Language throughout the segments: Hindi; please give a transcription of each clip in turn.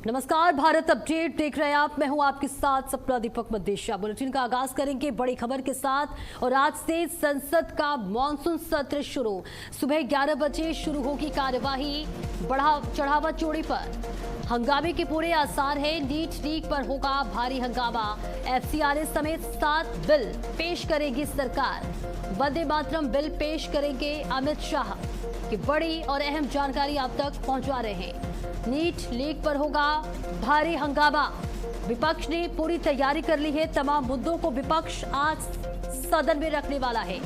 नमस्कार, भारत अपडेट देख रहे हैं आप। मैं हूं आपके साथ सपना दीपक मदेशिया। बुलेटिन का आगाज करेंगे बड़ी खबर के साथ। और आज से संसद का मॉनसून सत्र शुरू। सुबह 11 बजे शुरू होगी कार्यवाही। चढ़ावा चोरी पर हंगामे के पूरे आसार है। नीट लीक पर होगा भारी हंगामा। FCRA समेत 7 बिल पेश करेगी सरकार। वंदे मातरम बिल पेश करेंगे अमित शाह की बड़ी और अहम जानकारी आप तक पहुंचा रहे हैं। नीट लीक पर होगा भारी हंगामा। विपक्ष ने पूरी तैयारी कर ली है। तमाम मुद्दों को विपक्ष आज सदन में रखने वाला है।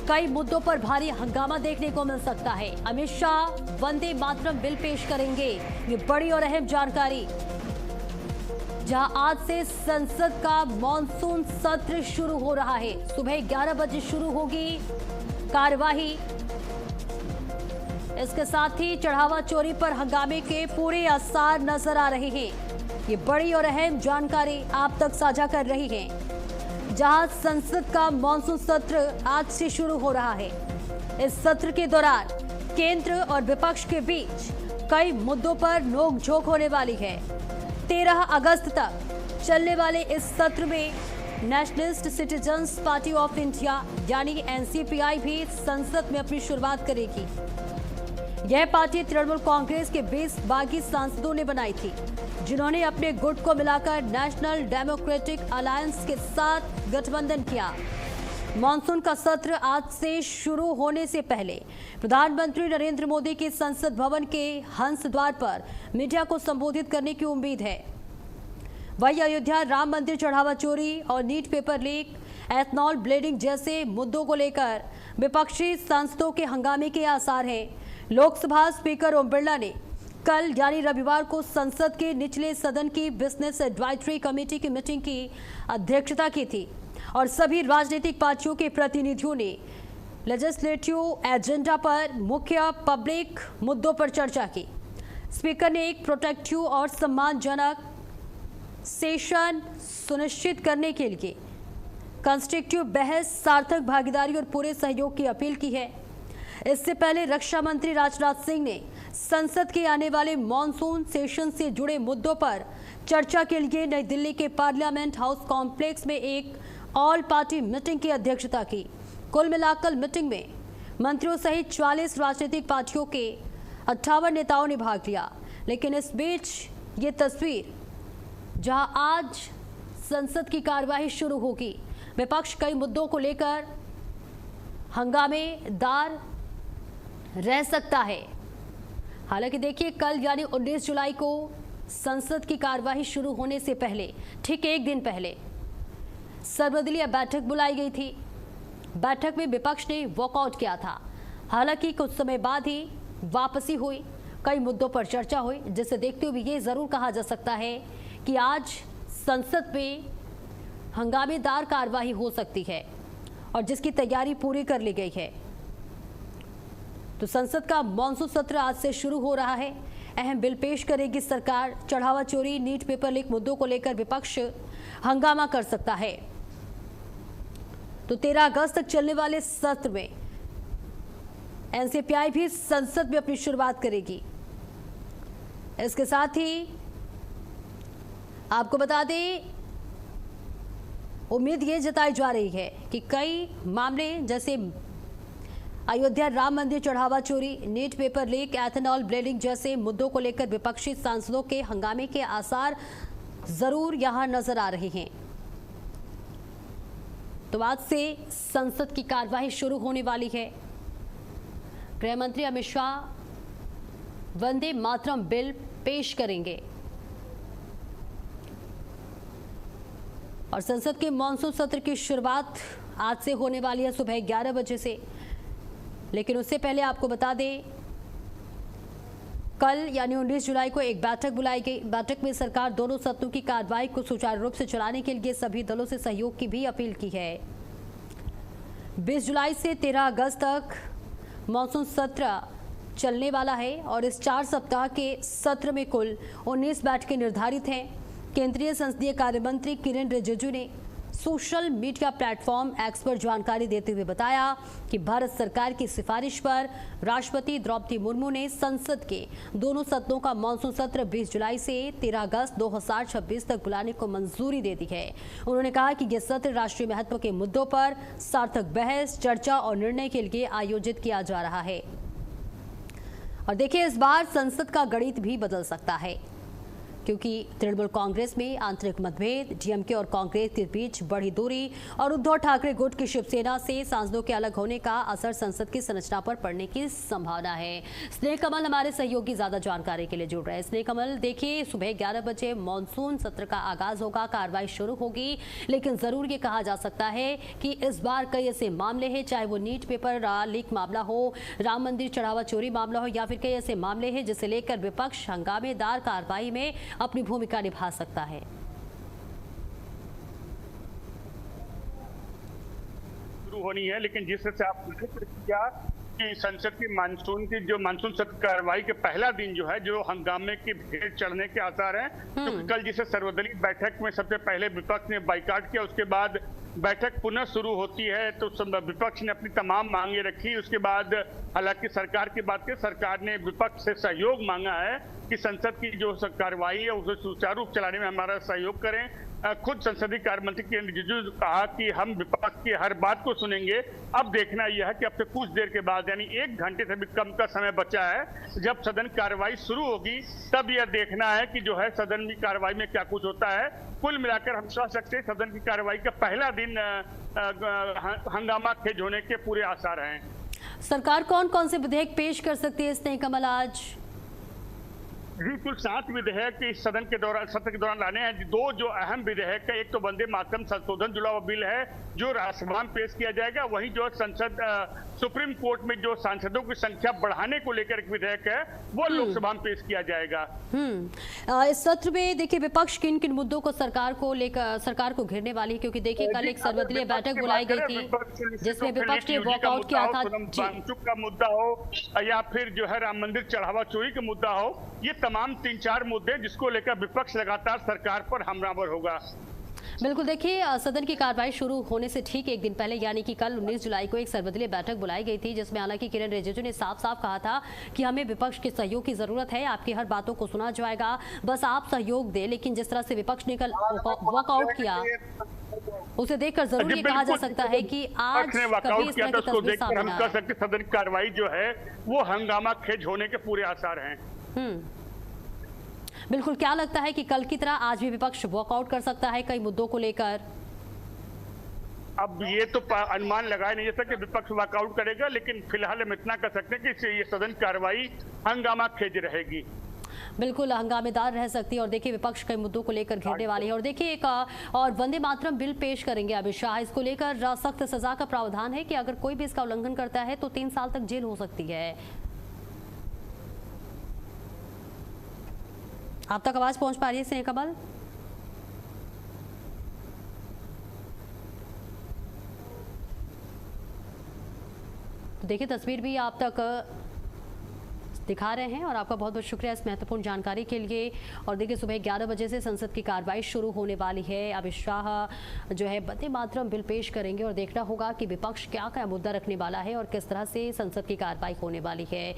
कई मुद्दों पर भारी हंगामा देखने को मिल सकता है। अमित शाह वंदे मातरम बिल पेश करेंगे, ये बड़ी और अहम जानकारी। जहां आज से संसद का मॉनसून सत्र शुरू हो रहा है। सुबह 11 बजे शुरू होगी कार्यवाही। इसके साथ ही चढ़ावा चोरी पर हंगामे के पूरे आसार नजर आ रहे हैं। ये बड़ी और अहम जानकारी आप तक साझा कर रही है। जहां संसद का मॉनसून सत्र आज से शुरू हो रहा है। इस सत्र के दौरान केंद्र और विपक्ष के बीच कई मुद्दों पर नोकझोंक होने वाली है। 13 अगस्त तक चलने वाले इस सत्र में nationalist citizens party of India यानी NCPI भी संसद में अपनी शुरुआत करेगी। यह पार्टी तृणमूल कांग्रेस के 20 बागी सांसदों ने बनाई थी, जिन्होंने अपने गुट को मिलाकर नेशनल डेमोक्रेटिक अलायंस के साथ गठबंधन किया। मॉनसून का सत्र आज से शुरू होने से पहले प्रधानमंत्री नरेंद्र मोदी के संसद भवन के हंस द्वार पर मीडिया को संबोधित करने की उम्मीद है। वहीं अयोध्या राम मंदिर चढ़ावा चोरी और NEET paper leak, ethanol blending जैसे मुद्दों को लेकर विपक्षी सांसदों के हंगामे के आसार हैं। लोकसभा स्पीकर ओम बिरला ने कल यानी रविवार को संसद के निचले सदन की बिजनेस एडवाइजरी कमेटी की मीटिंग की अध्यक्षता की थी और सभी राजनीतिक पार्टियों के प्रतिनिधियों ने लेजिस्लेटिव एजेंडा पर मुख्य पब्लिक मुद्दों पर चर्चा की। स्पीकर ने एक प्रोडक्टिव और सम्मानजनक सेशन सुनिश्चित करने के लिए कंस्ट्रक्टिव बहस, सार्थक भागीदारी और पूरे सहयोग की अपील की है। इससे पहले रक्षा मंत्री राजनाथ सिंह ने संसद के आने वाले मॉनसून सेशन से जुड़े मुद्दों पर चर्चा के लिए नई दिल्ली के पार्लियामेंट हाउस कॉम्प्लेक्स में एक ऑल पार्टी मीटिंग की अध्यक्षता की। कुल मिलाकर मीटिंग में मंत्रियों सहित 44 राजनीतिक पार्टियों के 58 नेताओं ने भाग लिया। लेकिन इस बीच ये तस्वीर, जहां आज संसद की कार्यवाही शुरू होगी, विपक्ष कई मुद्दों को लेकर हंगामेदार रह सकता है। हालांकि देखिए, कल यानी 19 जुलाई को संसद की कार्यवाही शुरू होने से पहले, ठीक एक दिन पहले, सर्वदलीय बैठक बुलाई गई थी। बैठक में विपक्ष ने वॉकआउट किया था। हालांकि कुछ समय बाद ही वापसी हुई, कई मुद्दों पर चर्चा हुई, जिसे देखते हुए ये जरूर कहा जा सकता है कि आज संसद में हंगामेदार कार्यवाही हो सकती है और जिसकी तैयारी पूरी कर ली गई है। तो संसद का मॉनसून सत्र आज से शुरू हो रहा है। अहम बिल पेश करेगी सरकार। चढ़ावा चोरी, नीट पेपर लीक मुद्दों को लेकर विपक्ष हंगामा कर सकता है। तो 13 अगस्त तक चलने वाले सत्र में NCPI भी संसद में अपनी शुरुआत करेगी। इसके साथ ही आपको बता दें, उम्मीद ये जताई जा रही है कि कई मामले जैसे अयोध्या राम मंदिर चढ़ावा चोरी, NEET paper leak, ethanol blending जैसे मुद्दों को लेकर विपक्षी सांसदों के हंगामे के आसार जरूर यहां नजर आ रहे हैं। तो आज से संसद की कार्यवाही शुरू होने वाली है। गृह मंत्री अमित शाह वंदे मातरम बिल पेश करेंगे और संसद के मॉनसून सत्र की शुरुआत आज से होने वाली है सुबह 11 बजे से। लेकिन उससे पहले आपको बता दें, कल यानी 19 जुलाई को एक बैठक बुलाई गई। बैठक में सरकार दोनों सदनों की कार्रवाई को सुचारू रूप से चलाने के लिए सभी दलों से सहयोग की भी अपील की है। 20 जुलाई से 13 अगस्त तक मॉनसून सत्र चलने वाला है और इस 4 सप्ताह के सत्र में कुल 19 बैठकें निर्धारित हैं। केंद्रीय संसदीय कार्य मंत्री किरेन रिजिजू ने सोशल मीडिया प्लेटफॉर्म एक्स पर जानकारी देते हुए बताया कि भारत सरकार की सिफारिश पर राष्ट्रपति द्रौपदी मुर्मू ने संसद के दोनों सदनों का मानसून सत्र 20 जुलाई से 13 अगस्त 2026 तक बुलाने को मंजूरी दे दी है। उन्होंने कहा कि यह सत्र राष्ट्रीय महत्व के मुद्दों पर सार्थक बहस, चर्चा और निर्णय के लिए आयोजित किया जा रहा है। और देखिए, इस बार संसद का गणित भी बदल सकता है, क्योंकि तृणमूल कांग्रेस में आंतरिक मतभेद, डीएमके और कांग्रेस के बीच बढ़ी दूरी और उद्धव ठाकरे गुट की शिवसेना से सांसदों के अलग होने का असर संसद की संरचना पर पड़ने की संभावना है। स्नेह कमल हमारे सहयोगी ज्यादा जानकारी के लिए जुड़ रहे हैं। स्नेह कमल, देखिए, सुबह 11 बजे मानसून सत्र का आगाज होगा, कार्रवाई शुरू होगी, लेकिन जरूर ये कहा जा सकता है कि इस बार कई ऐसे मामले हैं, चाहे वो नीट पेपर लीक मामला हो, राम मंदिर चढ़ावा चोरी मामला हो, या फिर कई ऐसे मामले हैं जिसे लेकर विपक्ष हंगामेदार कार्रवाई में अपनी भूमिका निभा सकता है। शुरू होनी है, लेकिन जिस तरह से आप जिक्र किया कि संसद की मानसून सत्र कार्रवाई के पहला दिन जो है, जो हंगामे की भीड़ चढ़ने के आसार हैं, क्योंकि कल जिसे सर्वदलीय बैठक में सबसे पहले विपक्ष ने बाइकाट किया, उसके बाद बैठक पुनः शुरू होती है तो विपक्ष ने अपनी तमाम मांगे रखी। उसके बाद हालांकि सरकार की बात की, सरकार ने विपक्ष से सहयोग मांगा है कि संसद की जो कार्रवाई है उसे सुचारू रूप चलाने में हमारा सहयोग करें। खुद संसदीय कार्य मंत्री किरेन रिजिजू ने कहा कि हम विपक्ष की हर बात को सुनेंगे। अब देखना यह है कि अब से कुछ देर के बाद, यानी 1 घंटे से भी कम का समय बचा है, जब सदन कार्रवाई शुरू होगी, तब यह देखना है कि जो है सदन की कार्रवाई में क्या कुछ होता है। कुल मिलाकर हम कह सकते हैं सदन की कार्रवाई का पहला दिन हंगामा खेज होने के पूरे आसार हैं। सरकार कौन कौन से विधेयक पेश कर सकती है स्नेह कमल आज? जी, कुल 7 विधेयक इस सत्र के दौरान लाने हैं। 2 जो अहम विधेयक है, एक तो वंदे मातरम संशोधन जुड़ा हुआ बिल है जो राज्यसभा में पेश किया जाएगा, वहीं जो संसद सुप्रीम कोर्ट में जो सांसदों की संख्या बढ़ाने को लेकर एक विधेयक है वो लोकसभा में पेश किया जाएगा। इस सत्र में देखिए विपक्ष किन किन मुद्दों को सरकार को घेरने वाली है, क्योंकि देखिए कल एक सर्वदलीय बैठक बुलाई गई थी जिसमें विपक्ष ने वॉकआउट किया था। का मुद्दा हो या फिर जो है राम मंदिर चढ़ावा चोरी का मुद्दा हो, ये तमाम 3-4 मुद्दे जिसको लेकर विपक्ष लगातार सरकार पर हमलावर होगा। बिल्कुल, देखिए, सदन की कार्रवाई शुरू होने से ठीक एक दिन पहले यानी कि कल 19 जुलाई को एक सर्वदलीय बैठक बुलाई गई थी, जिसमें हालांकि किरेन रिजिजू ने साफ साफ कहा था कि हमें विपक्ष के सहयोग की जरूरत है, आपकी हर बातों को सुना जाएगा, बस आप सहयोग दें। लेकिन जिस तरह से विपक्ष ने कल वॉकआउट किया, उसे देखकर जरूर ये कहा जा सकता है कि आज कभी इस तरह की तस्वीर सामने हम कह सकते सदन की कार्रवाई जो है वो हंगामा खेज होने के पूरे आसार हैं। बिल्कुल, क्या लगता है कि कल की तरह आज भी विपक्ष वॉकआउट कर सकता है कई मुद्दों को लेकर? अब ये तो अनुमान लगाया नहीं जा सकता कि विपक्ष वॉकआउट करेगा, लेकिन फिलहाल हम इतना कर सकते हैं कि ये सदन कार्रवाई हंगामा खेज रहेगी। बिल्कुल हंगामेदार रह सकती है। और देखिए विपक्ष कई मुद्दों को लेकर घेरने वाली है। और देखिए एक और वंदे मातरम बिल पेश करेंगे अमित शाह। इसको लेकर सख्त सजा का प्रावधान है कि अगर कोई भी इसका उल्लंघन करता है तो 3 साल तक जेल हो सकती है। आप तक आवाज पहुंच पा रही है स्नेह कमल? तो देखिए तस्वीर भी आप तक दिखा रहे हैं और आपका बहुत बहुत शुक्रिया इस महत्वपूर्ण जानकारी के लिए। और देखिए सुबह 11 बजे से संसद की कार्रवाई शुरू होने वाली है। अमित शाह जो है वंदे मातरम बिल पेश करेंगे और देखना होगा कि विपक्ष क्या क्या मुद्दा रखने वाला है और किस तरह से संसद की कार्रवाई होने वाली है।